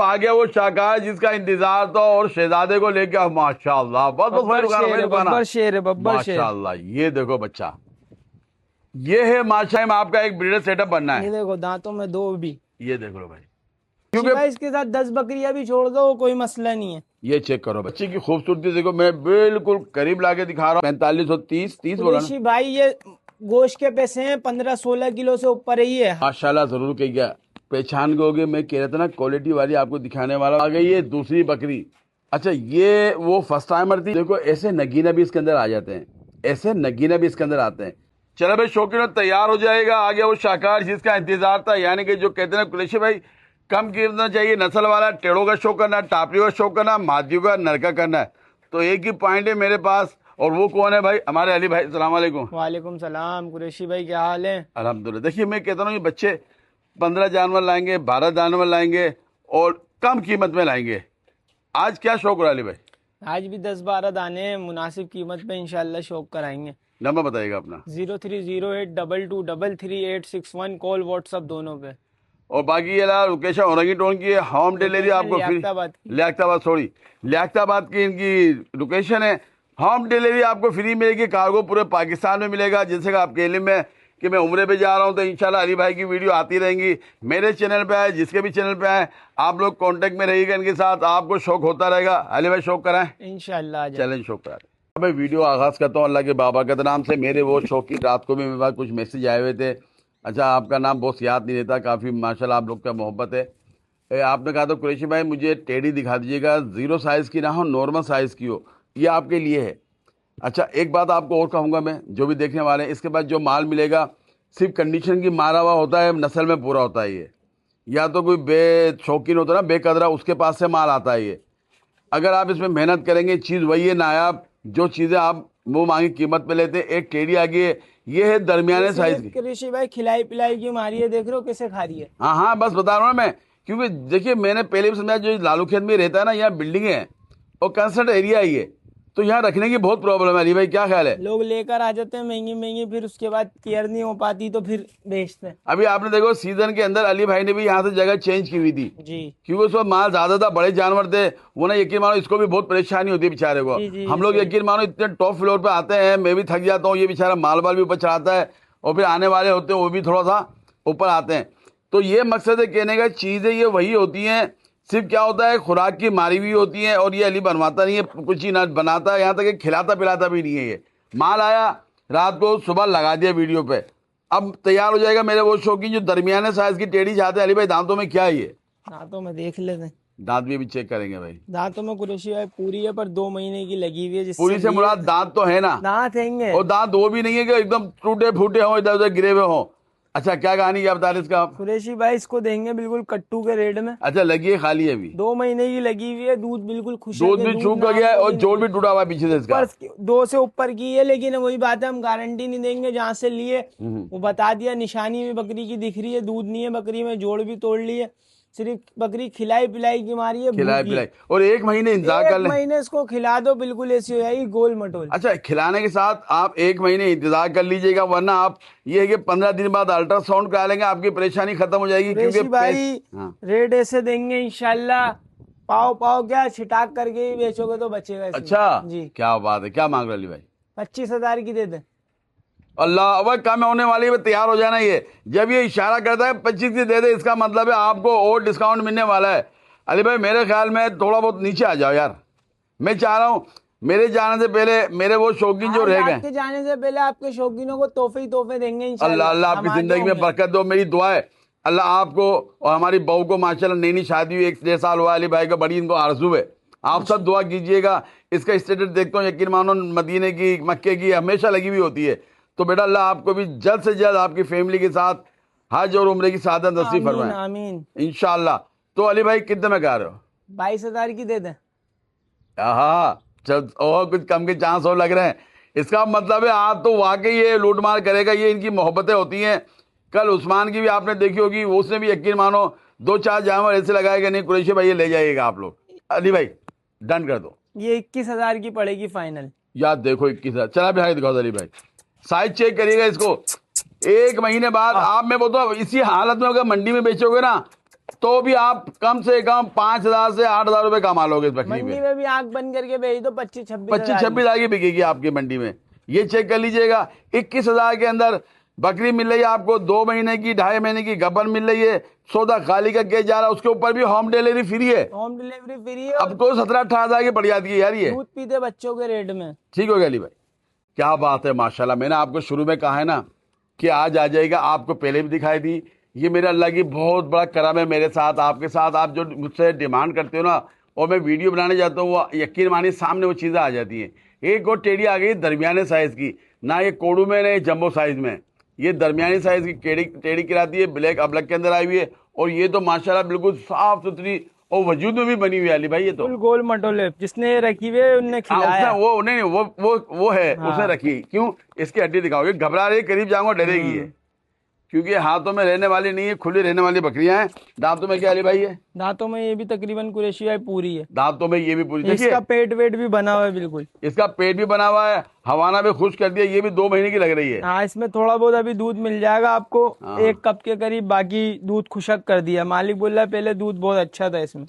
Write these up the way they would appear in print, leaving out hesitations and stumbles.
आ गया वो शाहकार जिसका इंतजार था और शहजादे को लेके माशाल्लाह बस बब्बर शेर है, बब्बर शेर। माशाल्लाह। ये देखो बच्चा, ये है माशाल्लाह में आपका एक ब्रीडर सेटअप बनना ये है। देखो दांतों में दो भी। ये देख लो भाई, क्योंकि क्योंकि इसके साथ 10 बकरियां भी छोड़ दो कोई मसला नहीं है। ये चेक करो बच्चे की खूबसूरती देखो, मैं बिल्कुल करीब लाके दिखा रहा हूँ। 4530 बोला ना कुरैशी भाई, ये गोश्त के पैसे हैं 15-16 किलो से ऊपर ही है। माशाल्लाह। जरूर कहिएगा, पहचान गए। मैं कह रहा था ना क्वालिटी वाली आपको दिखाने वाला। आ गई ये दूसरी बकरी। अच्छा, ये वो फर्स्ट टाइमर थी। देखो ऐसे नगीना भी इसके अंदर आ जाते हैं, ऐसे नगीना भी इसके अंदर आते हैं। चलो भाई शौकीन तैयार हो जाएगा। आ गया वो शाहकार जिसका इंतजार था, यानी कि जो कहते हैं ना कुरैशी भाई, कम गिरना चाहिए नस्ल वाला। टेढ़ों का शौक करना, टापरियों का शौक करना, मादियों का नरका करना है। तो एक ही पॉइंट है मेरे पास, और वो कौन है भाई? हमारे अली भाई। अस्सलाम वालेकुम। वालेकुम सलाम। कुरैशी भाई क्या हाल है? अल्हम्दुलिल्लाह। देखिए मैं कहता हूँ ये बच्चे 15 जानवर लाएंगे, 12 जानवर लाएंगे और कम कीमत में लाएंगे। आज क्या शौक रहा अली भाई? आज भी 10-12 दाने मुनासिब कीमत पे इंशाल्लाह शौक कराएंगे। नंबर बताइएगा अपना। 0308222861। कॉल व्हाट्सअप दोनों पे। और बाकी ये लोकेशन औरंगी टोन की है, होम डिलीवरी आपको फ्री। लियाकताबाद सॉरी, लियाकताबाद की इनकी लोकेशन है। होम डिलीवरी आपको फ्री मिलेगी। कार्गो पूरे पाकिस्तान में मिलेगा। जैसे कि आपके इल्म में कि मैं उम्रे पे जा रहा हूं, तो इंशाल्लाह अली भाई की वीडियो आती रहेंगी। मेरे चैनल पे आए, जिसके भी चैनल पे आए, आप लोग कांटेक्ट में रहिएगा इनके साथ, आपको शौक होता रहेगा। अली भाई शौक कराएं इंशाल्लाह। चैलेंज शौक कराएं। मैं वीडियो आगाज करता हूँ अल्लाह के बाबा के नाम से। मेरे वो शौकीन रात को भी मेरे पास कुछ मैसेज आए हुए थे। अच्छा, आपका नाम बहुत याद नहीं रहता, काफ़ी माशाल्लाह आप लोग का मोहब्बत है। आपने कहा तो कुरैशी भाई मुझे टेढ़ी दिखा दीजिएगा, ज़ीरो साइज़ की ना हो, नॉर्मल साइज़ की हो। ये आपके लिए है। अच्छा, एक बात आपको और कहूँगा मैं, जो भी देखने वाले हैं, इसके बाद जो माल मिलेगा सिर्फ कंडीशन की मारा हुआ होता है, नस्ल में पूरा होता है ये। या तो कोई शौकीन होता है ना बेकदरा, उसके पास से माल आता है ये। अगर आप इसमें मेहनत करेंगे, चीज़ वही है नायाब। जो चीज़ें आप मुँह मांगी कीमत पे लेते हैं। एक टेढ़ी आ गई है, ये है दरमियाने साइज़ की। कुरैशी भाई खिलाई पिलाई की मारी है, देख रहे हो कैसे खा रही है। हाँ हाँ, बस बता रहा हूँ मैं। क्योंकि देखिए मैंने पहले भी समझा, जो लालू खेत में रहता है ना, यहाँ बिल्डिंगें हैं और कंस्ट्रक्ट एरिया ही है, तो यहाँ रखने की बहुत प्रॉब्लम है। अली भाई क्या ख्याल है? लोग लेकर आ जाते हैं महंगी महंगी, फिर उसके बाद केयर नहीं हो पाती तो फिर बेचते हैं। अभी आपने देखो सीजन के अंदर अली भाई ने भी यहाँ से जगह चेंज की हुई थी, जी। क्योंकि उस वक्त माल ज्यादा था, बड़े जानवर थे। वो ना यकीन मानो इसको भी बहुत परेशानी होती है बेचारे को। जी, जी, हम लोग यकीन मानो इतने टॉप फ्लोर पे आते हैं, मैं भी थक जाता हूँ, ये बेचारा माल बाल भी ऊपर चढ़ाता है, और फिर आने वाले होते हैं वो भी थोड़ा सा ऊपर आते हैं। तो ये मकसद है कहने का, चीजें ये वही होती हैं, सिर्फ क्या होता है खुराक की मारी हुई होती है। और ये अली बनवाता नहीं है, कुछ ही ना बनाता है, यहाँ तक कि खिलाता पिलाता भी नहीं है। ये माल आया रात को, सुबह लगा दिया वीडियो पे, अब तैयार हो जाएगा। मेरे वो शौकीन जो दरमियाने साइज की टेढ़ी चाहते हैं। अली भाई दांतों में क्या है ये? दांतों में देख लेते हैं। दांत भी अभी चेक करेंगे भाई। दांतों में कुरैशी भाई पूरी है, पर 2 महीने की लगी हुई है। जिससे पूरी से मुराद दांत तो है ना? दांत हैंगे। और दांत वो भी नहीं है कि एकदम टूटे फूटे हो, इधर उधर गिरे हुए हो। अच्छा, क्या कहानी क्या बता रहे इसका आप? कुरैशी भाई इसको देंगे बिल्कुल कट्टू के रेट में। अच्छा, लगी है खाली है अभी? 2 महीने की लगी हुई है। दूध बिल्कुल खुश दूध भी सूख गया है और जोड़ भी टूटा हुआ है पीछे से इसका। 2 से ऊपर की है, लेकिन वही बात है, हम गारंटी नहीं देंगे। जहाँ से लिए वो बता दिया, निशानी भी बकरी की दिख रही है, दूध नहीं है बकरी में, जोड़ भी तोड़ लिए, सिर्फ बकरी खिलाई पिलाई की मारी है, खिलाई पिलाई। और 1 महीने इंतजार कर 1 ले। महीने इसको खिला दो, बिल्कुल ऐसी हो जाएगी गोल मटोल। अच्छा, खिलाने के साथ आप 1 महीने इंतजार कर लीजिएगा, वरना आप ये है कि 15 दिन बाद अल्ट्रासाउंड करा लेंगे, आपकी परेशानी खत्म हो जाएगी। क्योंकि भाई हाँ। रेट ऐसे देंगे इंशाल्लाह, पाव पाव क्या छिटाक करके ही बेचोगे तो बचेगा इसमें। अच्छा जी, क्या बात है, क्या मांग रहे अली भाई? 25,000 की दे दे। अल्लाह, अब कम होने वाली है, तैयार हो जाना। ये जब ये इशारा करता है 25 की दे दे, इसका मतलब है आपको और डिस्काउंट मिलने वाला है। अली भाई मेरे ख्याल में थोड़ा बहुत नीचे आ जाओ यार। मैं चाह रहा हूँ मेरे जाने से पहले मेरे वो शौकीन जो रह गए, आपके जाने से पहले आपके शौकीनों को तोहफे ही तोहफे देंगे इंशाल्लाह। अल्लाह अल्लाह आपकी जिंदगी में बरकत दो, मेरी दुआ है। अल्लाह आपको और हमारी बहू को, माशाल्लाह नई नई शादी हुई, 1-1.5 साल हुआ, अली भाई का बड़ी इनको आरजू है। आप सब दुआ कीजिएगा। इसका स्टेटस देखता हूँ, यकीन मानो मदीने की, मक्के की हमेशा लगी हुई होती है। तो बेटा अल्लाह आपको भी जल्द से जल्द आपकी फैमिली के साथ हज और उम्रे की सादत नसीब फरमाए, आमीन इंशाल्लाह। तो अली भाई कितने में कह रहे हो? 22,000 की दे दे। हाँ, चल और कुछ कम के चांस और लग रहे हैं। इसका मतलब है आप तो वाकई ये लूटमार करेगा। ये इनकी मोहब्बतें होती हैं। कल उस्मान की भी आपने देखी होगी, उसने भी यकीन मानो 2-4 जानवर ऐसे लगाए कि नहीं कुरैशी भाई ये ले जाइएगा आप लोग। अली भाई डन कर दो। ये 21,000 की पड़ेगी फाइनल। याद देखो 21,000। चला भी दिखाओ अली भाई, साइज चेक करिएगा इसको। 1 महीने बाद आप, मैं बोलता हूँ इसी हालत में अगर मंडी में बेचोगे ना, तो भी आप कम से कम 5,000 से 8,000 रुपए कमा लोगे इस बकरी मंडी पे। में भी आंख बंद करके भेज दो 25-26 25 26 हजार की बिकेगी आपकी मंडी में। ये चेक कर लीजिएगा। 21,000 के अंदर बकरी मिल रही है आपको, 2 महीने की 2.5 महीने की गबन मिल रही है। सौदा खाली का केस जा रहा है, उसके ऊपर भी होम डिलीवरी फ्री है। होम डिलीवरी फ्री है। अब तो 17-18 हजार की पड़ जाती है यार ये। दूध पीते बच्चों के रेट में। ठीक हो गया अली भाई, क्या बात है माशाल्लाह। मैंने आपको शुरू में कहा है ना कि आज आ जाएगा, आपको पहले भी दिखाई दी। ये मेरे अल्लाह की बहुत बड़ा करम है मेरे साथ, आपके साथ। आप जो मुझसे डिमांड करते हो ना, और मैं वीडियो बनाने जाता हूँ, वो यकीन मानिए सामने वो चीज़ें आ जाती हैं। एक और टेढ़ी आ गई दरमियाने साइज़ की, ना ये कोडू में ना ये जम्बो साइज़ में, ये दरमियानी साइज़ की टेढ़ी किराती है, ब्लैक अबलग के अंदर आई हुई है। और ये तो माशाल्लाह बिल्कुल साफ सुथरी और वजूद में भी बनी हुई है अली भाई। ये तो फुल गोल मटोले जिसने रखी हुई है उनने हाँ, खिलाया। उसने वो नहीं, वो है हाँ। उसने रखी। क्यों? इसकी हड्डी दिखाओगे, घबरा रही है, करीब जाऊंगा डरेगी है, क्योंकि हाथों में रहने वाली नहीं है, खुली रहने वाली बकरियां हैं। दांतों में क्या अली भाई है? दांतों में ये भी तकरीबन कुरैशी भाई पूरी है। दांतों में ये भी पूरी, देखिए इसका पेट वेट भी बना हुआ है बिल्कुल। इसका पेट भी बना हुआ है, हवाना भी खुश कर दिया। ये भी 2 महीने की लग रही है। हाँ, इसमें थोड़ा बहुत अभी दूध मिल जाएगा आपको, हाँ। 1 कप के करीब। बाकी दूध खुशक कर दिया, मालिक बोल रहा है पहले दूध बहुत अच्छा था इसमें।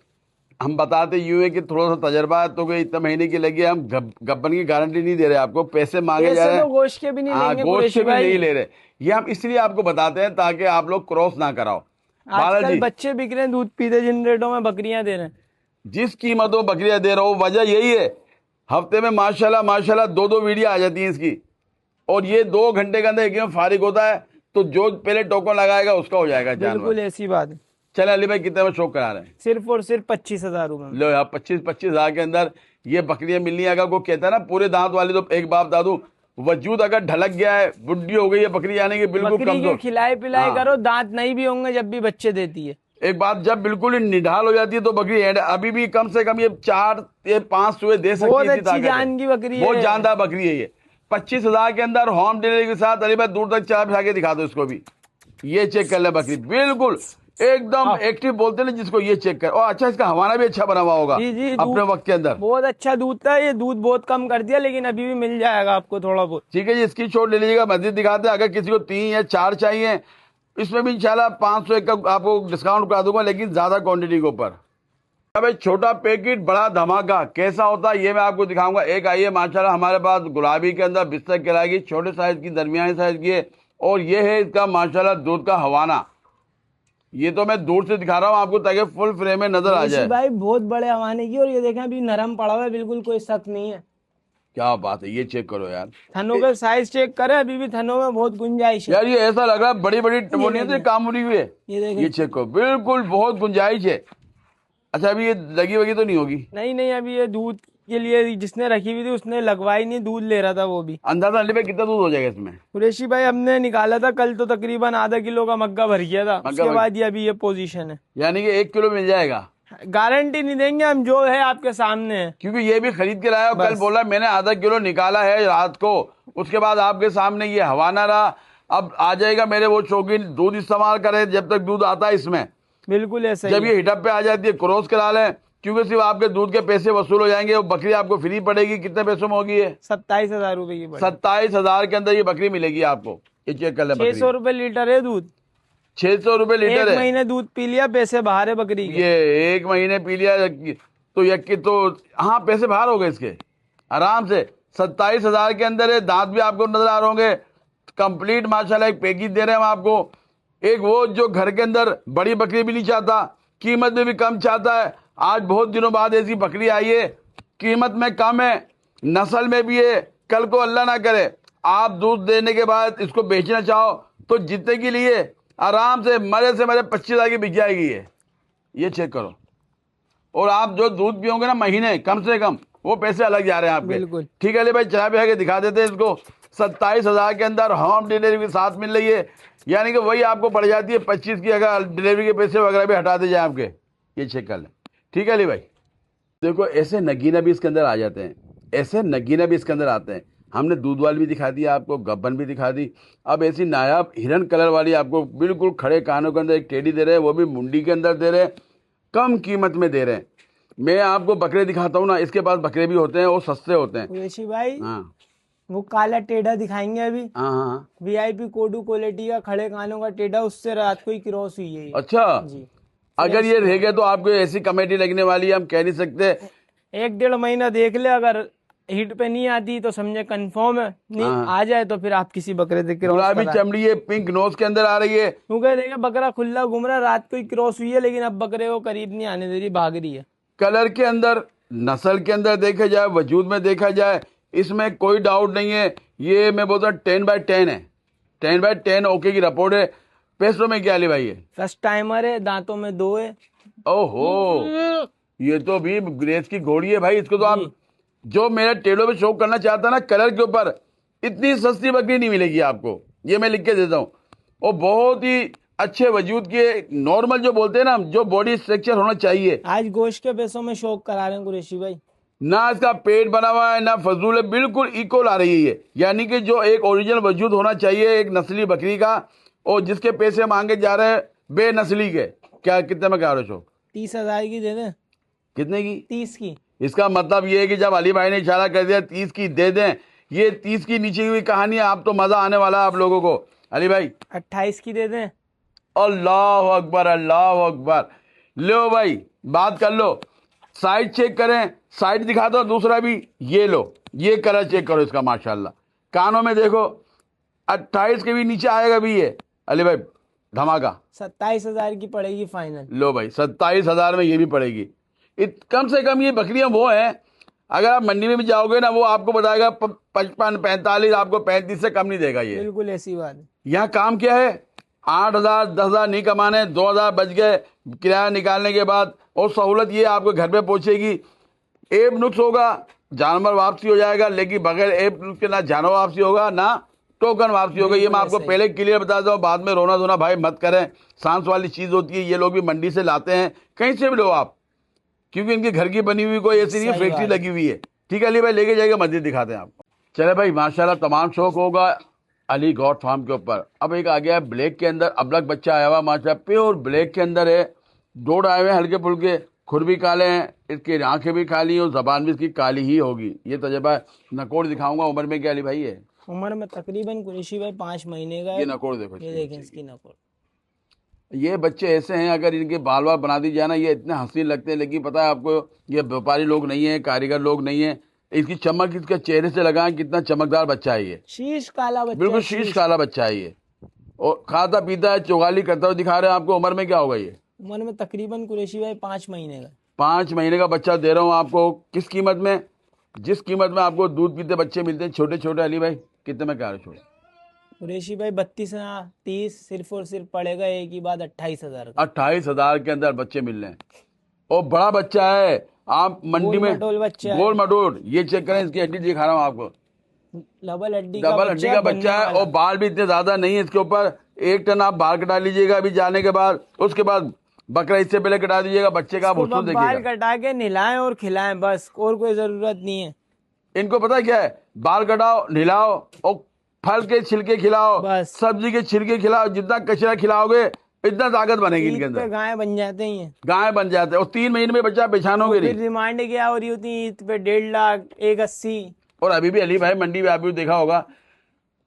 हम बताते यूं है कि थोड़ा सा तजर्बा है, तो कोई इतने महीने की लगी है। हम गब्बन की गारंटी नहीं दे रहे आपको, पैसे मांगे जा रहे पैसे तो हैं। गोश्त के भी नहीं हाँ, लेंगे गोश्त कुरैशी के भी भाई। नहीं ले रहे। ये हम इसलिए आपको बताते हैं ताकि आप लोग क्रॉस ना कराओ। आजकल बालाजी, बच्चे बिक रहे हैं दूध पीते, जिन रेटों में बकरियां दे रहे हैं। जिस कीमतों बकरियां दे रहा हूँ, वजह यही है, हफ्ते में माशाल्लाह माशाल्लाह 2-2 वीडियो आ जाती हैं इसकी। और ये 2 घंटे के अंदर एक में फारिग होता है, तो जो पहले टोकन लगाएगा उसका हो जाएगा जानवर। बिल्कुल ऐसी बात है। चले अली भाई, कितने में शौक करा रहे हैं? सिर्फ और सिर्फ 25,000 रुपए में। लो यार, 25 हजार के अंदर ये बकरियां मिलनी है। अगर कोई कहता है ना पूरे दांत वाली, तो एक बाप दादू वजूद अगर ढलक गया है, बुढ़ी हो गई है बकरी, यानी कि बिल्कुल बकरी के कमजोर। खिलाए पिलाए हाँ। करो, दांत नहीं भी होंगे जब भी बच्चे देती है। एक बात, जब बिल्कुल ही निढाल हो जाती है तो बकरी अभी भी कम से कम ये 4 या 5 सुए दे सकती है। बहुत इतनी अच्छी ताकत है। जान की बकरी बहुत है। जानदार बकरी है ये। 25,000 के अंदर होम डिलीवरी के साथ अली भाई दूर तक चाय पिला के दिखा दो इसको भी। ये चेक कर ले बकरी, बिल्कुल एकदम एक्टिव बोलते हैं जिसको। ये चेक कर, और अच्छा इसका हवाना भी अच्छा बना हुआ होगा जी जी, अपने वक्त के अंदर। बहुत अच्छा दूध था। ये दूध बहुत कम कर दिया, लेकिन अभी भी मिल जाएगा आपको थोड़ा बहुत। ठीक है जी, इसकी छोड़ ले लीजिएगा, मस्जिद दिखाते हैं। अगर किसी को 3 या 4 चाहिए, इसमें भी इंशाल्लाह 500 का आपको डिस्काउंट करा दूंगा, लेकिन ज्यादा क्वांटिटी के ऊपर। भाई छोटा पैकेट बड़ा धमाका कैसा होता है ये मैं आपको दिखाऊंगा। एक आइए माशाल्लाह, हमारे पास गुलाबी के अंदर बिस्तर किराएगी, छोटे साइज की, दरमियानी साइज की है। और ये है इसका माशाल्लाह दूध का हवाना। ये तो मैं दूर से दिखा रहा हूँ आपको ताकि फुल फ्रेम में नजर आ जाए। भाई बहुत बड़े हवाने की, और ये देखें अभी नरम पड़ा हुआ है, बिल्कुल कोई शक नहीं है। क्या बात है, ये चेक करो यार। थनों का साइज चेक करें, अभी भी थनों में बहुत गुंजाइश है यार ये ऐसा लग रहा है बड़ी बड़ी वो नहीं होती काम हुई है। ये देखें, ये चेक करो, बिल्कुल बहुत गुंजाइश है। अच्छा, अभी ये लगी वगी तो नहीं होगी? नहीं नहीं, अभी ये दूध के लिए जिसने रखी हुई थी उसने लगवाई नहीं, दूध ले रहा था वो भी। अंदाजा अली भाई कितना दूध हो जाएगा इसमें? कुरैशी भाई हमने निकाला था कल, तो तकरीबन आधा किलो का मग्गा भर गया था। उसके बाद ये अभी ये पोजीशन है। यानी कि 1 किलो मिल जाएगा। गारंटी नहीं देंगे हम, जो है आपके सामने है। क्योंकि ये भी खरीद के लाया, कल बोला मैंने आधा किलो निकाला है रात को, उसके बाद आपके सामने ये हवाना रहा। अब आ जाएगा मेरे वो शौकीन दूध इस्तेमाल करे, जब तक दूध आता है इसमें। बिल्कुल ऐसे जब ये हिटअप पे आ जाती है क्रॉस करा लें, क्योंकि सिर्फ आपके दूध के पैसे वसूल हो जाएंगे। वो बकरी आपको फ्री पड़ेगी। कितने पैसों में होगी ये? 27,000 रुपए की। 27,000 के अंदर ये बकरी मिलेगी आपको। ये चेक कर ले, 600 रुपए लीटर है दूध। 600 रुपए लीटर है। 1 महीने दूध पी लिया, पैसे बाहर है बकरी के। ये 1 महीने पी लिया तो यक्की तो हाँ पैसे बाहर हो गए इसके आराम से। 27,000 के अंदर है। दांत भी आपको नजर आ रहे होंगे कंप्लीट माशाल्लाह। एक पैकेज दे रहे हैं हम आपको। एक वो जो घर के अंदर बड़ी बकरी भी नहीं चाहता, कीमत में भी कम चाहता है, आज बहुत दिनों बाद ऐसी बकरी आई है, कीमत में कम है, नस्ल में भी है। कल को अल्लाह ना करे आप दूध देने के बाद इसको बेचना चाहो तो जितने के लिए आराम से मरे 25,000 की बिक जाएगी ये चेक करो। और आप जो दूध पियोगे ना महीने, कम से कम वो पैसे अलग जा रहे हैं आपके। बिल्कुल ठीक है ले भाई, चला भी दिखा देते हैं इसको। 27,000 के अंदर होम डिलीवरी के साथ मिल रही है, यानी कि वही आपको पड़ जाती है 25 की, अगर डिलीवरी के पैसे वगैरह भी हटा दे जाए आपके। ये चेक कर लें। ठीक है अली भाई, देखो ऐसे नगीना भी इसके अंदर आ जाते हैं, ऐसे नगीना भी इसके अंदर आते हैं। हमने दूध वाली भी दिखा दी आपको, गब्बन भी दिखा दी। अब ऐसी नायाब हिरन कलर वाली आपको बिल्कुल खड़े कानों के अंदर एक टेडी दे रहे हैं, वो भी मुंडी के अंदर दे रहे हैं, कम कीमत में दे रहे हैं। मैं आपको बकरे दिखाता हूँ ना, इसके पास बकरे भी होते हैं, वो सस्ते होते हैं। कुरैशी भाई हाँ वो काला टेढ़ा दिखाएंगे अभी। हाँ हाँ। VIP कोडू क्वालिटी का खड़े कानों का टेढ़ा, उससे रात को ही क्रॉस हुई है ये। अच्छा, जी अगर ये रह गए तो आपको ऐसी कमेटी लगने वाली है, हम कह नहीं सकते। 1-1.5 महीना देख ले, अगर हिट पे नहीं आती तो समझे कंफर्म है, नहीं आ जाए तो फिर आप किसी बकरे से क्रॉस गुलाबी करा। चमड़ी है, पिंक नोज के अंदर आ रही है। क्योंकि देखिए बकरा खुला घूम रहा, रात को ही क्रॉस हुई है, लेकिन अब बकरे को करीब नहीं आने दे रही, भाग रही है। कलर के अंदर, नस्ल के अंदर देखा जाए, वजूद में देखा जाए, इसमें कोई डाउट नहीं है। ये मैं बोलता हूँ 10/10 है, 10/10 ओके की रिपोर्ट है। पैसों में क्या अली भाई है? फर्स्ट टाइमर है, दांतों में 2 है। ओहो, ये तो भी ग्रेस की घोड़ी है भाई। इसको तो आप जो मेरा टेढ़ों पे शो करना चाहता ना कलर के ऊपर, इतनी सस्ती बकरी नहीं मिलेगी आपको, ये मैं लिख के देता हूँ। और बहुत ही अच्छे वजूद के, नॉर्मल जो बोलते हैं ना, जो बॉडी स्ट्रक्चर होना चाहिए। आज गोश्त के पैसों में शौक करा रहे हैं कुरैशी भाई। ना इसका पेट बना हुआ है ना फजूल है, बिल्कुल इक्वल आ रही है ये। यानी कि जो एक ओरिजिनल वजूद होना चाहिए एक नस्ली बकरी का, और जिसके पैसे मांगे जा रहे हैं बेनस्ली के। क्या कितने में क्या रहे हो? 30,000 की दे दें। कितने की? 30 की। इसका मतलब ये है कि जब अली भाई ने इशारा कर दिया 30 की दे दें, ये 30 की नीचे हुई कहानी है। आप तो मजा आने वाला है आप लोगों को। अली भाई 28 की दे दें। अल्लाह अकबर, अल्लाह अकबर। लो भाई, बात कर लो। साइड चेक करें, साइड दिखा दो दूसरा भी। ये लो, ये कलर चेक करो इसका, माशाल्लाह। कानों में देखो, 28 के भी नीचे आएगा भी ये। अली भाई धमाका। 27,000 की पड़ेगी फाइनल। लो भाई 27,000 में ये भी पड़ेगी। कम से कम ये बकरियां वो हैं, अगर आप मंडी में भी जाओगे ना, वो आपको बताएगा 55, 45, आपको 35 से कम नहीं देगा ये। बिल्कुल ऐसी बात है। यहाँ काम क्या है? 8,000 10,000 नहीं कमाने, 2,000 बच गए किराया निकालने के बाद। और सहूलत ये आपको घर पे पहुंचेगी। एब नुक्स होगा, जानवर वापसी हो जाएगा, लेकिन बगैर एब नुक्स के ना जानवर वापसी होगा ना टोकन वापसी होगा। ये मैं आपको पहले क्लियर बता दूं, बाद में रोना धोना भाई मत करें। सांस वाली चीज होती है, ये लोग भी मंडी से लाते हैं, कहीं से भी लो आप, क्योंकि इनके घर की बनी हुई कोई ऐसी नहीं है, फैक्ट्री लगी हुई है। ठीक है अली भाई, लेके जाएगा, मस्जिद दिखाते हैं आपको। चले भाई, माशाल्लाह तमाम शौक होगा अली गॉड फार्म के ऊपर। अब एक आ गया है ब्लैक के अंदर, अबलग बच्चा आया हुआ माशाल्लाह, प्योर ब्लैक के अंदर है। जोड़ आए हुए हल्के फुल्के, खुर भी काले हैं, इसकी आंखें भी काली और जबान भी इसकी काली ही होगी। ये तजर्बा है। नकोड़ दिखाऊंगा। उम्र में क्या अली भाई है? उम्र में तकरीबन कुरैशी भाई 5 महीने का है। ये नकोड़ देखो, ये देखें इसकी नकोड़। ये बच्चे ऐसे हैं, अगर इनके बाल बाल बना दी जाए ना, ये इतने हसीन लगते हैं। लेकिन पता है आपको, ये व्यापारी लोग नहीं है, कारीगर लोग नहीं है। इसकी चमक इसके चेहरे से लगाएं, कितना चमकदार बच्चा है ये। शीश काला बच्चा, बिल्कुल शीश काला बच्चा है ये। और खाता पीता है, चौगाली करता हुआ दिखा रहे हैं आपको। उम्र में क्या होगा ये? उम्र में तकरीबन कुरैशी भाई 5 महीने का। 5 महीने का बच्चा दे रहा हूँ आपको। किस कीमत में? जिस कीमत में आपको दूध पीते बच्चे मिलते हैं छोटे छोटे। अली भाई कितने में क्या छोटे? कुरैशी भाई 32 ना 30 सिर्फ और सिर्फ पड़ेगा एक ही बात, 28,000 का। 28,000 के अंदर बच्चे मिल रहे हैं। और बड़ा बच्चा है। आप मंडी में गोल मटोल, ये चेक करें, इसकी हड्डी दिखा रहा हूँ आपको। डबल हड्डी का बच्चा है। और बाल भी इतने ज्यादा नहीं है इसके ऊपर। 1 टन आप बाल कटा लीजिएगा अभी जाने के बाद। उसके बाद बकरा इससे पहले कटा दीजिएगा। बच्चे का हुस्न देखिएगा। बाल कटा के नहलाएं और खिलाएं, बस और कोई जरूरत नहीं है। इनको पता क्या है? बाल कटाओ, नहलाओ और फल के छिलके खिलाओ, बस सब्जी के छिलके खिलाओ। जितना कचरा खिलाओगे इतना ताकत बनेगी इनके अंदर। गाय बन जाते हैं, गाय बन जाते हैं। और 3 महीने में बच्चा पहचानोगे नहीं। डिमांड क्या हो रही होती है ईद पे? 1.5 लाख, 180। और अभी भी अली भाई मंडी में अभी देखा होगा,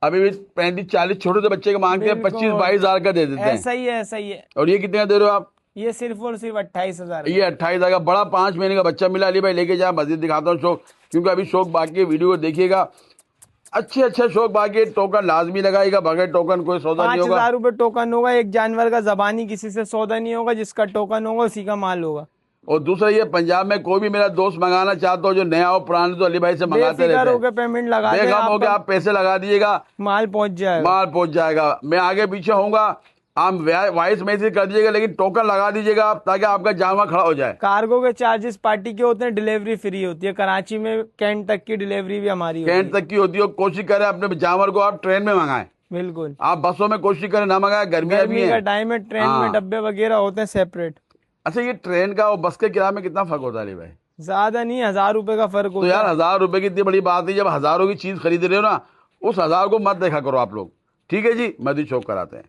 अभी भी 35-40 छोटे से बच्चे को मांगते हैं, 25-22 हजार का दे देते हैं। ऐसा ही है, ऐसा ही है। और ये कितने का दे रहे हो आप? ये सिर्फ और सिर्फ 28,000। ये 28,000 का बड़ा 5 महीने का बच्चा मिला। अली भाई लेके जा, मस्जिद दिखाता हूँ शौक, क्योंकि अभी शौक बाकी है। वीडियो को देखिएगा, अच्छे शौक बाकी। टोकन लाजमी लगाएगा, बगैर टोकन कोई सौदा नहीं होगा। 5,000 रुपए टोकन होगा। एक जानवर का जबानी किसी से सौदा नहीं होगा, जिसका टोकन होगा उसी का माल होगा। और दूसरा ये, पंजाब में कोई भी मेरा दोस्त मंगाना चाहता हो जो नया हो पुराने, तो अली भाई से मंगाते रहते हैं। पेमेंट लगा दें, बेगम हो गया, आप पैसे लगा दीजिएगा, माल पहुंच जाएगा। माल पहुंच जाएगा। मैं आगे पीछे होऊंगा, आप वॉइस मैसेज कर दीजिएगा, लेकिन टोकन लगा दीजिएगा आप, ताकि आपका जानवर खड़ा हो जाए। कार्गो के चार्जेस पार्टी के होते हैं, डिलीवरी फ्री होती है। कराची में कैंट तक की डिलीवरी भी हमारी होती है। कैंट तक की होती है। कोशिश करें अपने जानवर को आप ट्रेन में मंगाएं। बिल्कुल, आप बसों में कोशिश करें ना मंगाएं, गर्मियां भी गर्मी का हैं। टाइम है, ट्रेन में डब्बे वगैरह होते हैं सेपरेट। अच्छा, ये ट्रेन का और बस के किराए में कितना फर्क होता है अली भाई? ज्यादा नहीं, 1,000 रुपए का फर्क तो होता यार है। 1,000 रुपए की इतनी बड़ी बात है। जब हजारों की चीज खरीद रहे हो ना, उस 1,000 को मत देखा करो आप लोग। ठीक है जी, मस्जिद शौक कराते हैं।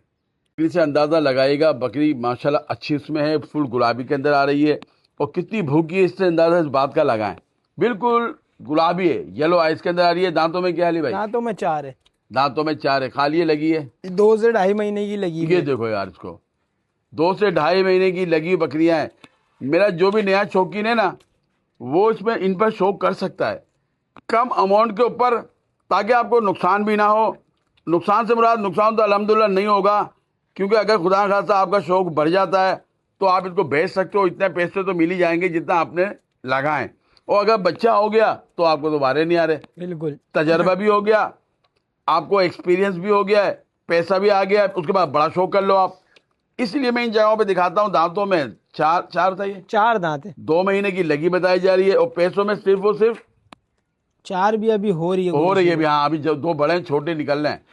बकरी से अंदाजा लगाइएगा, बकरी माशाल्लाह अच्छी उसमें है, फुल गुलाबी के अंदर आ रही है। और कितनी भूखी है, इससे अंदाजा इस बात का लगाएं। बिल्कुल गुलाबी है, येलो आइस के अंदर आ रही है। दांतों में क्या है अली भाई? दांतों में 4 है। दांतों में 4 है। खाली लगी है, 2 से 2.5 महीने की लगी ये देखो यार, इसको 2 से 2.5 महीने की लगी बकरियां हैं। मेरा जो भी नया शौकीन है ना, वो इसमें इन पर शौक कर सकता है कम अमाउंट के ऊपर, ताकि आपको नुकसान भी ना हो। नुकसान से मुराद, नुकसान तो अल्हम्दुलिल्लाह नहीं होगा, क्योंकि अगर खुदा न खास्ता आपका शौक बढ़ जाता है तो आप इसको बेच सकते हो। इतने पैसे तो मिल ही जाएंगे जितना आपने लगाएं। और अगर बच्चा हो गया तो आपको दोबारा नहीं आ रहे। बिल्कुल। तजर्बा भी हो गया, आपको एक्सपीरियंस भी हो गया है, पैसा भी आ गया है, उसके बाद बड़ा शौक कर लो आप। इसलिए मैं इन जगहों पे दिखाता हूँ। दांतों में चार बताइए, 4 दांत है। 2 महीने की लगी बताई जा रही है, और पैसों में सिर्फ और सिर्फ 4 भी अभी हो रही है हो रही है भी। गुरुजी। हाँ, अभी जो 2 बड़े हैं, छोटे निकल रहे हैं।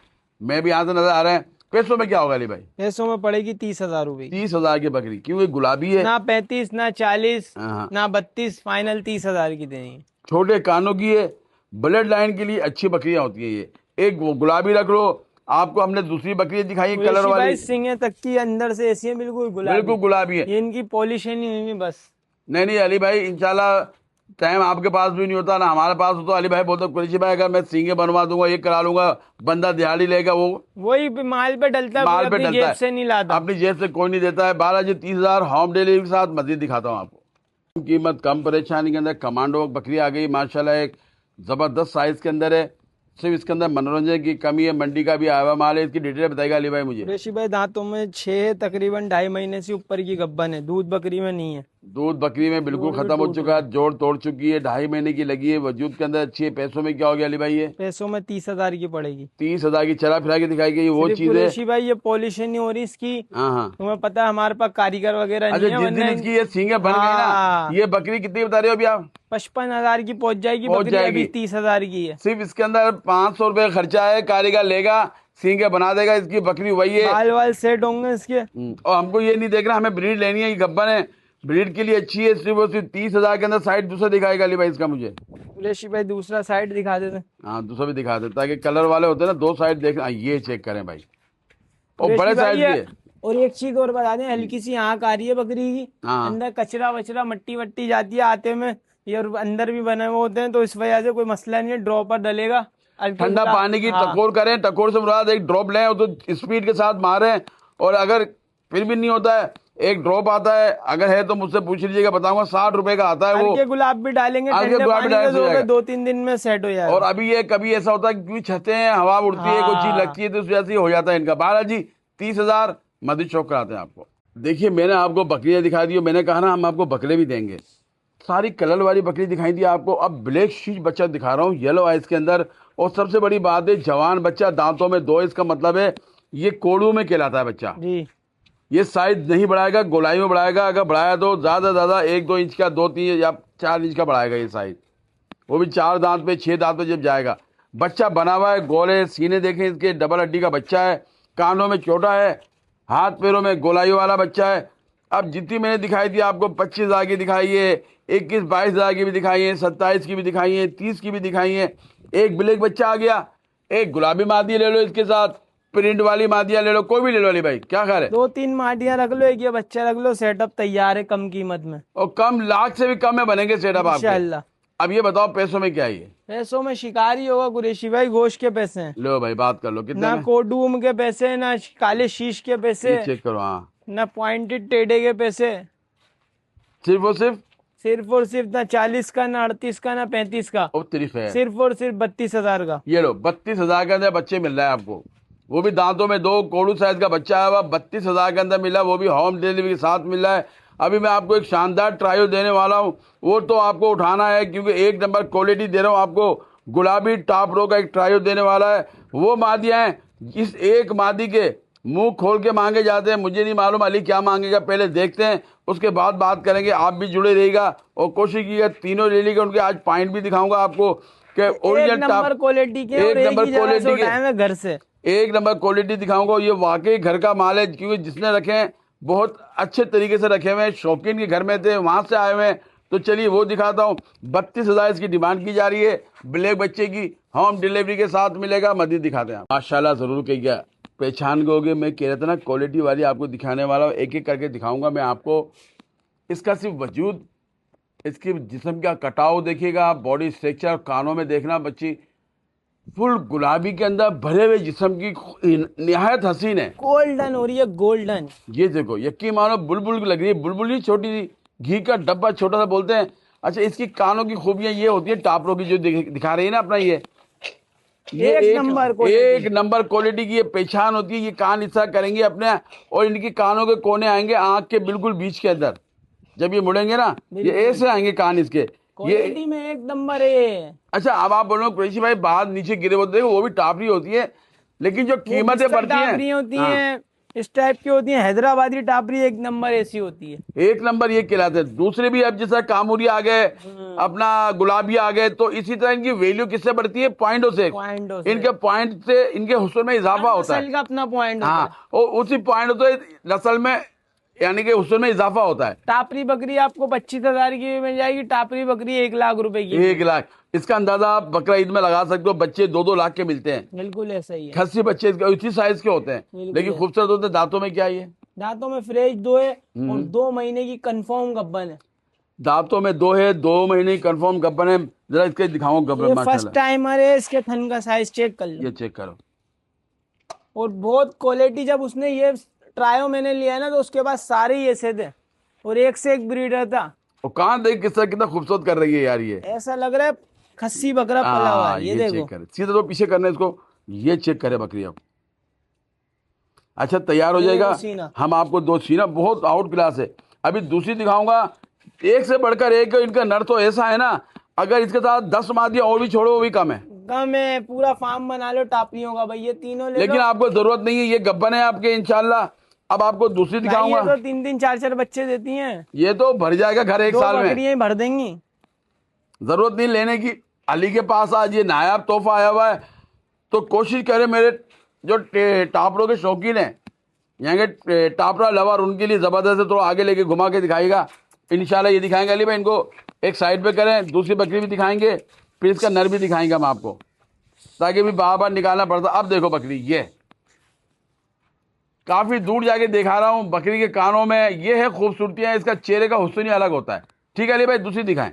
मैं भी यहाँ से नजर आ रहे हैं। पैसों में क्या होगा अली भाई? पैसों में पड़ेगी 30,000 रुपए। 30,000 की बकरी, क्योंकि गुलाबी है। ना 35 ना 40 हाँ, ना 32, फाइनल 30,000 की देनी है। छोटे कानों की है। ब्लड लाइन के लिए अच्छी बकरियां होती है ये। एक वो गुलाबी रख लो। आपको हमने दूसरी बकरी दिखाई है कलर कुरैशी वाली, भाई सिंह तक की अंदर से ऐसी है, बिल्कुल गुलाबी। बिल्कुल गुलाबी है। ये इनकी पॉलिश ही नहीं हुई बस। नहीं नहीं अली भाई, इंशाल्लाह टाइम आपके पास भी नहीं होता ना हमारे पास हो, तो अली भाई बोलते कुरैशी भाई अगर मैं सींगे बनवा दूंगा, ये करा लूंगा, बंदा दिहाड़ी लेगा, वो वही माल पे डलता है, माल पे अपनी डलता जेब है, से नहीं लाता। अपनी जेब से कोई नहीं देता है। 12 जी 30,000 होम डिलीवरी के साथ। मजीद दिखाता हूँ आपको। कीमत कम परेशानी के अंदर कमांडो बकरी आ गई माशाल्लाह, एक जबरदस्त साइज के अंदर है। सिर्फ इसके अंदर मनोरंजन की कमी है, मंडी का भी आया हुआ माल है। इसकी डिटेल बताएगा अली भाई मुझे। कुरैशी भाई दांतों में 6 तकरीबन 2.5 महीने से ऊपर की गब्बन है, दूध बकरी में नहीं है। दूध बकरी में बिल्कुल जोड़ भी खत्म हो टूट चुका है, जोड़ तोड़ चुकी है, 2.5 महीने की लगी है, वजूद के अंदर अच्छी है। पैसों में क्या हो गया अली भाई? ये पैसों में 30,000 की पड़ेगी। 30,000 की चला फिरा के दिखाई गई वो सिर्फ चीज है। कुरैशी भाई ये पॉलिश नहीं हो रही इसकी। हाँ हाँ। तुम्हें पता है हमारे पास कारीगर वगैरह अच्छा, नहीं है, जिस दिन वरना इसकी ये सींगे बन गई ना, हाँ। ये बकरी कितनी बता रहे हो अभी आप? 55,000 की पहुंच जाएगी पहुंच बकरी, अभी जाएगी। 30,000 की है। सिर्फ इसके अंदर 500 रुपए खर्चा है, कारीगर लेगा, सींगे बना देगा, इसकी बकरी वही है। बाल वाल सेट होंगे इसके। और हमको ये नहीं देखना हमें ब्रीड लेनी है, ये गब्बन है, ब्रीड के लिए अच्छी है। सिर्फ और सिर्फ 30,000 के अंदर। साइड दूसरा दिखाएगा अली भाई इसका मुझे। कुरैशी भाई दूसरा साइड दिखा देते। हाँ, दूसरा भी दिखा देता है कि कलर वाले होते हैं ना, 2 साइड देखना। ये चेक करें भाई, और कुरैशी बड़े भाई साइज ये- की है। और एक चीज और बता दें, हल्की सी आंख आ रही है बकरी की। हाँ। अंदर कचरा वचरा मट्टी वट्टी जाती है आते में, ये और अंदर भी बने हुए होते हैं, तो इस वजह से कोई मसला नहीं है। ड्रॉपर डलेगा, ठंडा पानी की हाँ। टकोर करें, टकोर से मुराद एक ड्रॉप लें और तो स्पीड के साथ मारें। और अगर फिर भी नहीं होता है, एक ड्रॉप आता है, अगर है तो मुझसे पूछ लीजिएगा, बताऊंगा। 60 रुपए का आता है वो। हल्के गुलाब भी डालेंगे, हल्के ठंडे गुलाब भी पानी डालने में से हो दोगे जाएगा। 2-3 दिन में सेट हो जाएगा। और अभी ये कभी ऐसा होता है कि क्योंकि छते हैं, हवा उड़ती है, कोई चीज हाँ। लगती है, तो उस वजह से हो जाता है इनका। 12 जी 30,000 मजीद शौक कराते हैं आपको। देखिए, मैंने आपको बकरियां दिखा दी, मैंने कहा ना हम आपको बकरे भी देंगे। सारी कलर वाली बकरी दिखाई दी आपको। अब ब्लैक शीश बच्चा दिखा रहा हूँ, येलो आइज के अंदर। और सबसे बड़ी बात है, जवान बच्चा, दांतों में 2। इसका मतलब है ये कोड़ू में कहलाता है बच्चा। जी। ये साइज नहीं बढ़ाएगा, गोलाई में बढ़ाएगा। अगर बढ़ाया तो ज्यादा से ज्यादा 1-2 इंच का, 2-3 या 4 इंच का बढ़ाएगा ये साइज। वो भी 4 दांत पे, 6 दांत पे जब जाएगा। बच्चा बना हुआ है, गोले सीने देखें इसके, डबल हड्डी का बच्चा है, कानों में छोटा है, हाथ पैरों में गोलाई वाला बच्चा है। अब जितनी मैंने दिखाई थी आपको, 25,000 की दिखाई है, 21-22,000 की भी दिखाई है, 27 की भी दिखाई है, 30 की भी दिखाई है। एक ब्लैक बच्चा आ गया, एक गुलाबी मादी ले लो, इसके साथ प्रिंट वाली मादियां ले लो, कोई भी ले लो अली भाई, क्या खा रहे? 2-3 माटियां रख लो, एक ये बच्चा रख लो, सेटअप तैयार है कम कीमत में। और कम, लाख से भी कम में बनेंगे सेटअप आपके। इंशाल्लाह। अब ये बताओ पैसों में क्या है ये? पैसों में शिकारी होगा कुरैशी भाई, गोश्त के पैसे हैं। लो भाई, बात कर लो कितने ना में? कोडूम के पैसे, ना काले शीश के पैसे, ये चेक करो। हाँ, ना पॉइंटेड टेढ़े के पैसे। सिर्फ और सिर्फ सिर्फ और सिर्फ ना 40 का, ना 38 का, ना 35 का, तिरफ है। सिर्फ और सिर्फ 32,000 का। ये लो, 32,000 के अंदर बच्चे मिल रहा है आपको। वो भी दांतों में 2 कोड़ू साइज का बच्चा है, वह 32,000 के अंदर मिला, वो भी होम डिलीवरी के साथ मिल रहा है। अभी मैं आपको एक शानदार ट्रायल देने वाला हूँ, वो तो आपको उठाना है, क्योंकि 1 नंबर क्वालिटी दे रहा हूँ आपको। गुलाबी टॉप रो का एक ट्रायल देने वाला है। वो मादियां हैं, इस एक मादी के मुंह खोल के मांगे जाते हैं। मुझे नहीं मालूम अली क्या मांगेगा, पहले देखते हैं, उसके बाद बात करेंगे। आप भी जुड़े रहिएगा और कोशिश कीजिएगा तीनों ले लीजिएगा। उनके आज पॉइंट भी दिखाऊंगा आपको कि एक ओरिजिनल नंबर क्वालिटी के, और एक एक नंबर ही जगह से क्वालिटी के, उठाए हैं घर से। 1 नंबर क्वालिटी दिखाऊंगा। ये वाकई घर का माल है, क्योंकि जिसने रखे हैं बहुत अच्छे तरीके से रखे हुए हैं, शौकीन के घर में थे, वहां से आए हुए हैं। तो चलिए वो दिखाता हूँ। 32,000 इसकी डिमांड की जा रही है, ब्लैक बच्चे की, होम डिलीवरी के साथ मिलेगा। मजीद दिखाते हैं। माशाल्लाह, जरूर कहिएगा, पहचान गए। मैं कह रहा था ना, क्वालिटी वाली आपको दिखाने वाला हूँ, एक एक करके दिखाऊंगा मैं आपको। इसका सिर्फ वजूद, इसके जिस्म का कटाव देखिएगा, बॉडी स्ट्रक्चर, कानों में देखना बच्ची, फुल गुलाबी के अंदर भरे हुए जिस्म की निहायत हसीन है। गोल्डन हो रही है, गोल्डन। ये देखो, यकीन मानो बुलबुल लग रही है। बुलबुल ही छोटी सी, घी का डब्बा छोटा सा बोलते हैं। अच्छा, इसकी कानों की खूबियां ये होती है, टापरों की जो दिखा रही है ना अपना, ये एक नंबर क्वालिटी की ये पहचान होती है। ये कान इस तरह करेंगे अपने, और इनकी कानों के कोने आएंगे आंख के बिल्कुल बीच के अंदर। जब ये मुड़ेंगे ना, ये ऐसे आएंगे कान इसके। क्वालिटी में एक नंबर है। अच्छा, अब आप बोलो कुरैशी भाई बाहर नीचे गिरे होते हैं, वो भी टापरी होती है, लेकिन जो कीमतें बढ़ती हैं, टापरी होती हैं, इस टाइप की होती है। हैदराबादी टापरी एक नंबर ऐसी होती है, एक नंबर ये कहलाते हैं। दूसरे भी अब जैसा कामूरी आ गए, अपना गुलाबी आ गए, तो इसी तरह इनकी वैल्यू किससे बढ़ती है? पॉइंटों से। इनके पॉइंट से इनके हुस्न में इजाफा होता है। अपना पॉइंट। हाँ, और उसी पॉइंट से नस्ल में यानी कि हुस्न में इजाफा होता है। टापरी बकरी आपको 25,000 की मिल जाएगी। टापरी बकरी 1 लाख रुपए की। 1 लाख। इसका अंदाजा आप बकरा ईद में लगा सकते हो। बच्चे 2-2 लाख के मिलते हैं। बिल्कुल ऐसा ही है। खस्सी बच्चे इसी साइज के होते हैं, लेकिन खूबसूरत होते हैं। दांतों में क्या है? दांतों में फ्रेश 2 है और 2 महीने की कंफर्म गब्बन है। दांतों में 2 है, 2 महीने की कंफर्म गब्बन है। जरा इसके दिखाओ गब्बन। माशाल्लाह, फर्स्ट टाइमर है। इसके थन का साइज चेक कर लो। ये चेक करो। और बहुत क्वालिटी। जब उसने ये ट्रायो मैंने लिया है ना, तो उसके बाद सारे ही ऐसे थे और एक से एक ब्रीडर था। और कान देख किस तरह कितना खूबसूरत कर रही है यार। ये ऐसा लग रहा है खस्सी बकरा पला हुआ है। ये देखो, चेक करे सीधा, तो पीछे करना है इसको। ये चेक करे बकरी अब। अच्छा, तैयार हो जाएगा। हम आपको 2 सीना बहुत आउट क्लास है। अभी दूसरी दिखाऊंगा, एक से बढ़कर एक। इनका नर तो ऐसा है ना, अगर इसके साथ 10 मादियां और भी छोड़ो वो भी कम है। पूरा फार्म बना लो टापरियों का भाई। ये तीनों ले लेकिन आपको जरूरत नहीं है, ये गब्बन है आपके इंशाल्लाह। अब आपको दूसरी दिखाऊंगा। ये तो 3-3 4-4 बच्चे देती हैं। ये तो भर जाएगा घर 1 साल में। बकरियां भर देंगी, जरूरत नहीं लेने की। अली के पास आज ये नायाब तोहफा आया हुआ है, तो कोशिश करें मेरे जो टापरों के शौकीन हैं, यहाँ के टापरा लवर, उनके लिए जबरदस्त है। थोड़ा आगे लेके घुमा के दिखाएगा इंशाल्लाह। ये दिखाएंगे अली भाई, इनको एक साइड पे करें। दूसरी बकरी भी दिखाएंगे, फिर इसका नर भी दिखाएंगे हम आपको, ताकि भी बार बार निकालना पड़ता। अब देखो बकरी, ये काफी दूर जाके दिखा रहा हूं। बकरी के कानों में ये है खूबसूरतियां, इसका चेहरे का हुस्न ही अलग होता है। ठीक है अली भाई, दूसरी दिखाएं।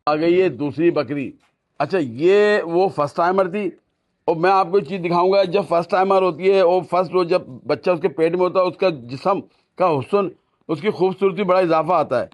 आ गई ये दूसरी बकरी। अच्छा, ये वो फर्स्ट टाइमर थी, और मैं आपको एक चीज दिखाऊंगा। जब फर्स्ट टाइमर होती है, वो फर्स्ट वो जब बच्चा उसके पेट में होता है, उसका जिस्म का हुस्न, उसकी खूबसूरती बड़ा इजाफा आता है,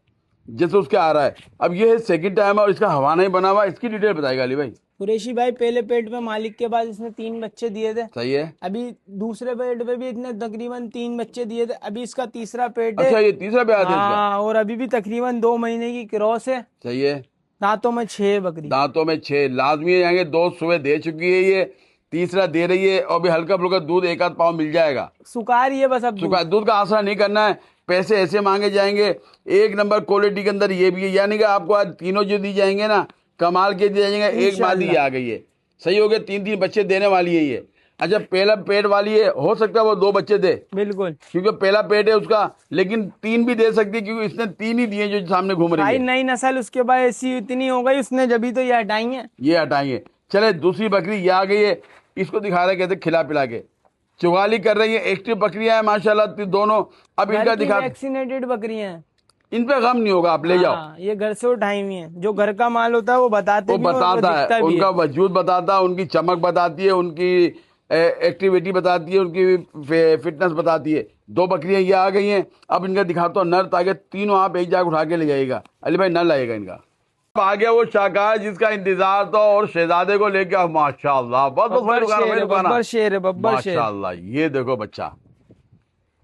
जैसे उसके आ रहा है। अब ये है सेकंड टाइमर, और इसका हवा नहीं बना हुआ। इसकी डिटेल बताएगा अली भाई। कुरैशी भाई, पहले पेट पे मालिक के बाद इसने 3 बच्चे दिए थे। सही है। अभी दूसरे पेट पे भी इतने तकरीबन 3 बच्चे दिए थे। अभी इसका तीसरा पेट है। अच्छा, ये तीसरा पेट है इसका। हाँ, और अभी भी तकरीबन 2 महीने की क्रॉस है। सही है। दांतों में 6 बकरी। दांतों में 6 लाजमी है। जाएंगे 2 सुबह दे चुकी है, ये तीसरा दे रही है, और भी हल्का फुल्का दूध 1-8 पाव मिल जाएगा। सुखा रही है बस। अब दूध का आसरा नहीं करना है। पैसे ऐसे मांगे जाएंगे। 1 नंबर क्वालिटी के अंदर ये भी है, यानी कि आपको आज तीनों जो दी जाएंगे ना, कमाल के दिए जाएंगे। एक मादी आ गई है, सही हो गया। 3-3 बच्चे देने वाली है ये। अच्छा, पहला पेट वाली है, हो सकता है वो 2 बच्चे दे, बिल्कुल, क्योंकि पहला पेट है उसका। लेकिन 3 भी दे सकती है, क्योंकि इसने 3 ही दिए जो सामने घूम रही है। नई नस्ल उसके बाद ऐसी इतनी हो गई, उसने जब तो ये हटाई है। ये हटाई है। चले, दूसरी बकरी ये आ गई है। इसको दिखा रहे कहते खिला पिला के चुगाली कर रही है। एक्टिव बकरियां हैं माशाल्लाह दोनों। अब इनका दिखा, वैक्सीनेटेड बकरियां हैं, इन पे गम नहीं होगा, आप ले जाओ। ये घर से उठाई हुई है। जो घर का माल होता है वो बताता है, उनका वजूद बताता है, उनकी चमक बताती है, उनकी एक्टिविटी बताती है, उनकी फिटनेस बताती है। 2 बकरियां ये आ गई हैं। अब इनका दिखाता हूँ नर, ताकि तीनों आप एक जगह उठा के ले जाइएगा। अली भाई, नर लाएगा इनका। आ गया वो शाहकार जिसका इंतजार था, और शहजादे को लेकर माशाल्लाह। बब्बर शेर। माशाल्लाह, ये देखो बच्चा,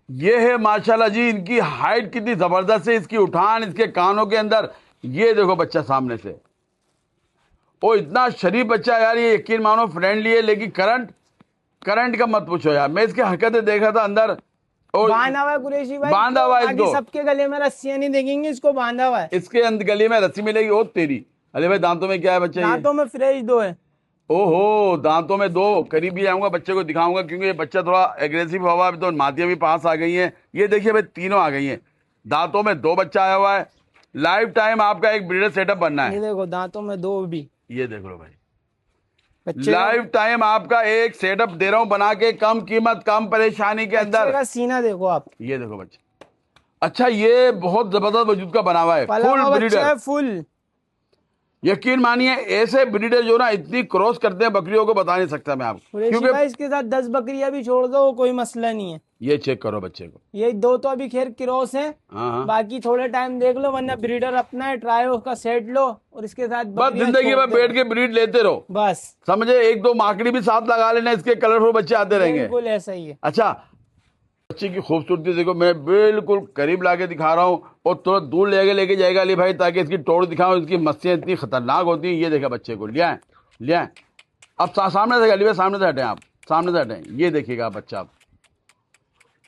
ये है माशाल्लाह जी। इनकी हाइट कितनी जबरदस्त है, इसकी उठान, इसके कानों के अंदर। ये देखो बच्चा सामने से, ओ इतना शरीफ बच्चा यार। ये यकीन मानो फ्रेंडली है, लेकिन करंट का मत पूछो यार। मैं इसकी हरकतें देख रहा था अंदर, और बांधा हुआ है कुरैशी भाई, बांधा हुआ है इसको। सबके गले में रस्सियां नहीं देखेंगे, इसको बांधा हुआ है। इसके गले में रस्सी मिलेगी। ओ तेरी अली भाई, दांतों में क्या है बच्चा? दांतों में फ्रेश 2 है। ओहो, दांतों में 2। करीब भी आऊंगा, बच्चे को दिखाऊंगा, क्योंकि ये बच्चा थोड़ा एग्रेसिव हुआ। अभी तो मादियां भी पास आ गई हैं। ये देखिए भाई, तीनों आ गई हैं। दांतों में 2 बच्चा आया हुआ है। लाइफ टाइम आपका एक ब्रीडर सेटअप बनना है। ये देखो, दांतों में 2 भी। ये देख लो भाई, लाइफ टाइम आपका एक सेटअप दे रहा हूं बना के, कम कीमत, कम परेशानी के अंदर। का सीना देखो आप। ये देखो बच्चा। अच्छा, ये बहुत जबरदस्त वजूद का बना हुआ है, फुल ब्रीडर, फुल। यकीन मानिए ऐसे ब्रीडर जो ना इतनी क्रॉस करते हैं बकरियों को बता नहीं सकता मैं आपको, कुरैशी क्योंकि भाई इसके साथ 10 बकरियां भी छोड़ दो कोई मसला नहीं है। ये चेक करो बच्चे को। ये दो तो अभी खैर क्रॉस है, हाँ हाँ, बाकी थोड़े टाइम देख लो, वरना ब्रीडर अपना है, ट्राई उसका सेट लो और इसके साथ बस बकरियां जिंदगी में छोड़ते बैठ रहो। के ब्रीड लेते रहो, बस समझे। एक दो माकड़ी भी साथ लगा लेना, इसके कलरफुल बच्चे आते रहेंगे। बिल्कुल ऐसा ही है। अच्छा, बच्चे की खूबसूरती देखो, मैं बिल्कुल करीब लाके दिखा रहा हूँ और थोड़ा दूर लेके जाएगा अली भाई, ताकि इसकी टोड़ दिखाऊं। इसकी मस्तियाँ इतनी खतरनाक होती हैं। ये देखा बच्चे को, लिया है। अब सामने से अली भाई, सामने से हटें आप, सामने से हटें। ये देखिएगा बच्चा, आप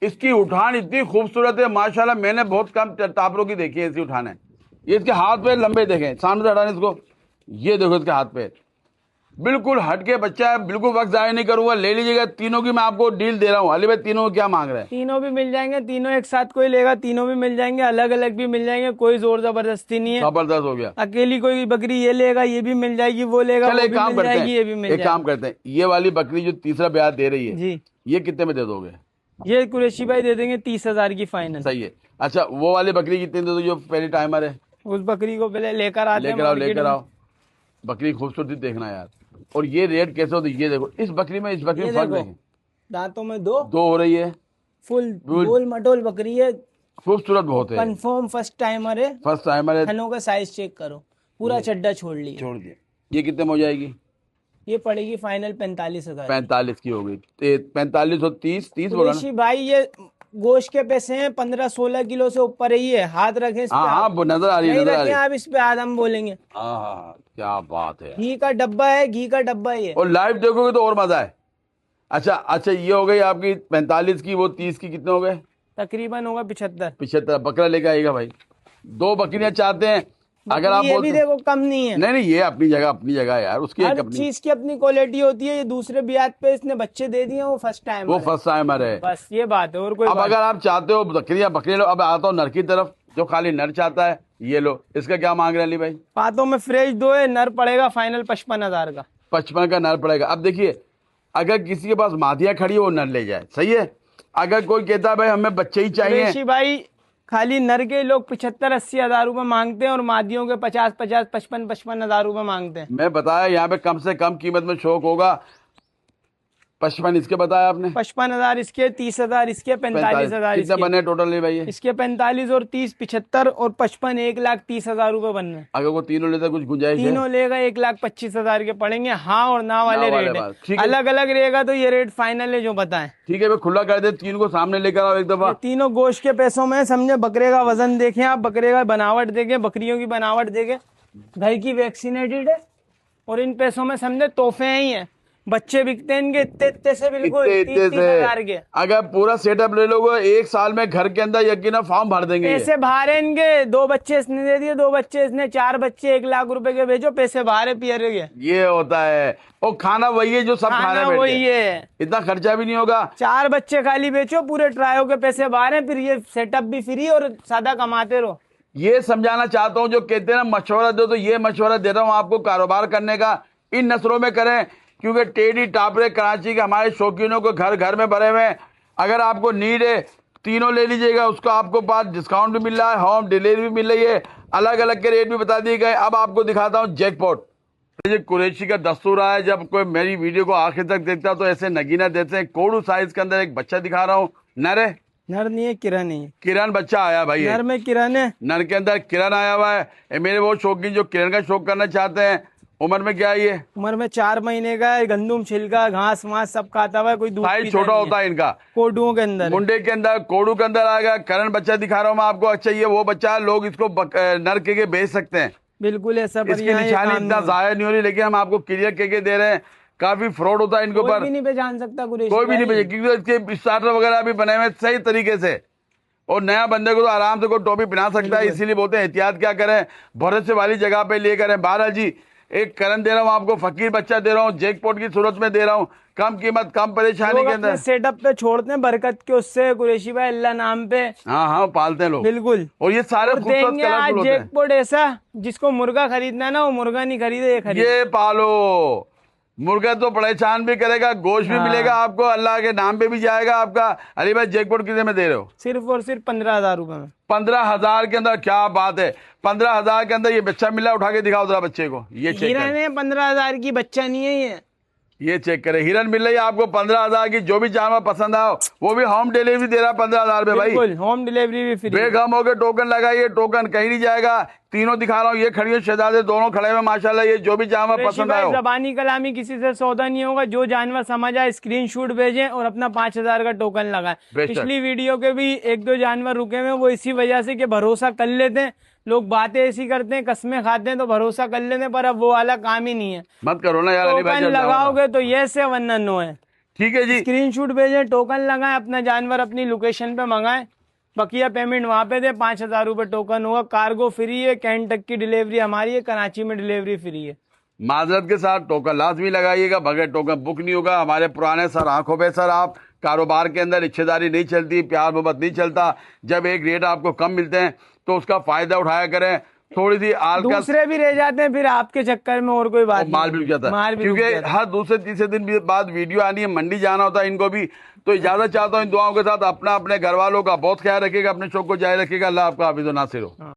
इसकी उठान इतनी खूबसूरत है माशाल्लाह। मैंने बहुत कम टापरों की देखी है इसकी उठान है। ये इसके हाथ पैर लंबे देखें, सामने से हटाने इसको। ये देखो इसके हाथ पैर बिल्कुल हट के बच्चा है, बिल्कुल वक्त जाया नहीं करूंगा। ले लीजिएगा, तीनों की मैं आपको डील दे रहा हूँ। अली भाई तीनों को क्या मांग रहे हैं? तीनों भी मिल जाएंगे, तीनों एक साथ कोई लेगा तीनों भी मिल जाएंगे, अलग अलग भी मिल जाएंगे, कोई जोर जबरदस्ती नहीं है। जबरदस्त हो गया। अकेली कोई बकरी ये लेगा ये भी मिल जाएगी, वो लेगा चल वो एक भी काम मिल करते जाएगी, ये भी हैं, मिल एक काम जाएगी। करते हैं, ये वाली बकरी जो तीसरा ब्याज दे रही है, जी, ये कितने में दे दोगे? ये कुरैशी भाई दे देंगे 30,000 की फाइनल। सही है। अच्छा, वो वाली बकरी कितने दे दो जो पहली टाइमर है? उस बकरी को पहले लेकर आते हैं मार्केट लेकर में। आओ। बकरी की खूबसूरती देखना यार, और ये रेट कैसे होती है ये देखो। इस बकरी में ये फर्क देखो देखें, दांतों में दो हो रही है, फुल गोल मटोल बकरी है, खूबसूरत बहुत है। कंफर्म फर्स्ट टाइमर है। फर्स्ट टाइमर है। थनों का साइज चेक करो, पूरा चड्डा छोड़ लिया। छोड़ दिया। ये कितने में हो जाएगी? ये पड़ेगी फाइनल 45,000। 45 की हो गई। 45 और 30 बोला ना? कुरैशी भाई ये गोश्त के पैसे हैं, 15-16 किलो से ऊपर ही है। हाथ रखें इस पे हाँ हाँ, आप। वो नजर आ रही है, नहीं नजर आ रखें रही है। आप इस पे, आज हम बोलेंगे। हाँ हाँ, क्या बात है। घी का डब्बा है, घी का डब्बा ही है। और लाइव देखोगे तो और मजा है। अच्छा, ये हो गई आपकी 45 की, वो 30 की कितने हो गए? तकरीबन होगा 75। 75। बकरा लेके आएगा भाई, 2 बकरियां चाहते हैं अगर आप ये भी बोलते। देखो कम नहीं है। नहीं, ये अपनी जगह यार, उसकी एक हर अपनी। चीज की अपनी क्वालिटी होती है। ये दूसरे ब्याज पे इसने बच्चे दे दिए, वो फर्स्ट टाइम वो फर्स्ट टाइमर है। बस ये बात है, और कोई अब बात अगर आप चाहते हो बकरी लो। अब आता हूँ नर की तरफ, जो खाली नर चाहता है ये लो। इसका क्या मांग रहे हैं अली भाई? बातों में फ्रेश दो है, नर पड़ेगा फाइनल 55,000 का। 55 का नर पड़ेगा। अब देखिए, अगर किसी के पास मादिया खड़ी है वो नर ले जाए, सही है। अगर कोई कहता है भाई हमें बच्चे ही चाहिए, कुरैशी भाई खाली नर के लोग 75-80 हजार रुपए मांगते हैं, और मादियों के 50-50, 55-55 हजार रुपए मांगते हैं। मैं बताया यहाँ पे कम से कम कीमत में शौक होगा। 55 इसके बताया आपने, 55,000 इसके, 30,000 इसके, 45,000 कितने इसके। बने टोटल नहीं भाई? इसके 45 और 30 75 और 55 1,30,000 रुपए बन रहे हैं। अगर वो तीनों लेता कुछ गुंजाइश है? तीनों लेगा 1,25,000 के पड़ेंगे। हाँ और ना वाले वाले रेट बात, है, ठीक है। अलग अलग रहेगा तो ये रेट फाइनल है जो बताएं। ठीक है, मैं खुला कर दे, तीन को सामने लेकर आओ एक दफा। ये तीनों गोश्त के पैसों में समझे। बकरे का वजन देखें आप, बकरे का बनावट देखें, बकरियों की बनावट देखें, घर की वैक्सीनेटेड है, और इन पैसों में समझे तोहफे ही हैं। बच्चे बिकते हैं इनके इतने से, बिल्कुल इतने 30,000 के। अगर पूरा सेटअप ले लोगे एक साल में, घर के अंदर यकीन फॉर्म भर देंगे ये। पैसे बाहर हैं इनके। 2 बच्चे इसने दे दिए, 2 बच्चे इसने, 4 बच्चे 1,00,000 रुपए के भेजो, पैसे बाहर है पियर के। ये होता है। और खाना वही है जो सब खा रहे खाना हैं, वही है, इतना खर्चा भी नहीं होगा। 4 बच्चे खाली बेचो, पूरे ट्रायो के पैसे बाहर हैं, फिर ये सेटअप भी फ्री और सादा कमाते रहो। ये समझाना चाहता हूँ, जो कहते हैं ना मशवरा दो, तो ये मशवरा दे रहा हूँ आपको कारोबार करने का। इन नस्लों में करें, क्योंकि टेडी टापरे कराची के हमारे शौकीनों को घर घर में भरे हुए हैं। अगर आपको नीड है तीनों ले लीजिएगा, उसको आपको पास डिस्काउंट भी मिल रहा है, होम डिलीवरी भी मिल रही है, अलग अलग के रेट भी बता दिए गए। अब आपको दिखाता हूँ जैकपॉट। ये कुरैशी का दस्तूर है, जब कोई मेरी वीडियो को आखिर तक देखता तो ऐसे नगीना देते हैं। कोडू साइज के अंदर एक बच्चा दिखा रहा हूँ, नर है। नर नहीं है, किरण नहीं है। किरण बच्चा आया भाई, नर में किरण है, नर के अंदर किरण आया हुआ है। ये मेरे वो शौकीन जो किरण का शौक करना चाहते हैं। उम्र में क्या है ये? उम्र में 4 महीने का है। गंदुम छिलका घास वास सब खाता हुआ है, कोई दूध साइज पीता छोटा नहीं होता है इनका। कोडुओं के अंदर। मुंडे के अंदर, कोडू के अंदर आएगा। करण बच्चा दिखा रहा हूँ मैं आपको। अच्छा, ये वो बच्चा है, लोग इसको नर के बेच सकते हैं। बिल्कुल ऐसा, पर इसकी यहाँ ये निशानी काम इतना नहीं जाहिर नहीं हो रही, लेकिन हम आपको क्लियर के दे रहे हैं। काफी फ्रॉड होता है इनके कोई ऊपर, भी नहीं पहचान सकता कुरैशी कोई भी नहीं भाई। बेचे, क्योंकि इसके स्टार्टर वगैरह भी बने हुए सही तरीके से। और नया बंदे को तो आराम से कोई टोपी पहना सकता है, इसीलिए बोलते हैं एहतियात क्या करें, भरोसे वाली जगह पे ले करें। बहरहाल जी, एक करण दे रहा हूँ आपको, फकीर बच्चा दे रहा हूँ, जैकपॉट की सूरत में दे रहा हूँ, कम कीमत कम परेशानी लोग के अपने अंदर। सेटअप पे छोड़ते हैं बरकत के, उससे कुरैशी भाई अल्लाह नाम पे। हाँ हाँ, पालते हैं लोग बिल्कुल। और ये सारे और खूबसूरत देंगे आज कलरफुल होते हैं। जैकपॉट ऐसा, जिसको मुर्गा खरीदना है ना, वो मुर्गा नहीं खरीदे, ये खरीदे। ये पालो, मुर्गा तो परेशान भी करेगा, गोश्त भी मिलेगा आपको, अल्लाह के नाम पे भी जाएगा आपका। अली भाई जैकपॉट कितने में दे रहे हो? सिर्फ और सिर्फ 15,000 रुपए में। 15,000 के अंदर? क्या बात है, 15,000 के अंदर ये बच्चा मिला। उठा के दिखाओ जरा बच्चे को, ये चेक हिरन करें। है 15,000 की, बच्चा नहीं है ये चेक करें, हिरन मिल रही है आपको 15,000 की। जो भी जानवर पसंद आओ, वो भी होम डिलीवरी दे रहा है 15,000 में भाई। बिल्कुल होम डिलीवरी भी फ्री। बेगम हो के टोकन लगाइए, टोकन कहीं नहीं जाएगा। तीनों दिखा रहा हूँ, ये खड़ी है शहजादे, दोनों खड़े हुए माशाल्लाह। ये जो भी जानवर पसंद आए, जबानी कलामी किसी से सौदा नहीं होगा। जो जानवर समझ आए स्क्रीनशॉट भेजें और अपना 5,000 का टोकन लगाएं। पिछली वीडियो के भी 1-2 जानवर रुके हुए, वो इसी वजह से कि भरोसा कर लेते हैं लोग, बातें ऐसी करते हैं, कस्में खाते हैं तो भरोसा कर लेते हैं, पर अब वो वाला काम ही नहीं है। मत करो ना यार अली भाई, टोकन लगाओगे तो यस है वरना नो है। ठीक है जी। स्क्रीनशॉट भेजें, टोकन लगाएं, अपना जानवर अपनी लोकेशन पे मंगाएं, बकिया पेमेंट वहां पे दे। 5,000 रुपए टोकन होगा। कार्गो फ्री है, कैंट तक की डिलीवरी हमारी है, कराची में डिलीवरी फ्री है। माजरत के साथ टोकन लाजमी लगाइएगा, बगैर टोकन बुक नहीं होगा। हमारे पुराने सर आंखों पे सर, आप कारोबार के अंदर रिश्तेदारी नहीं चलती, प्यार मोहब्बत नहीं चलता। जब एक रेट आपको कम मिलते हैं तो उसका फायदा उठाया करें। थोड़ी सी दूसरे भी रह जाते हैं फिर आपके चक्कर में, और कोई बात माल भी रुक जाता है, क्योंकि हर दूसरे तीसरे दिन बाद वीडियो आनी है, मंडी जाना होता है इनको भी। तो इजाजत चाहता हूँ इन दुआओं के साथ। अपना अपने घर वालों का बहुत ख्याल रखिएगा, अपने शौक को जारी रखिएगा। अल्लाह आपका हाफिज़ व नासिर हो।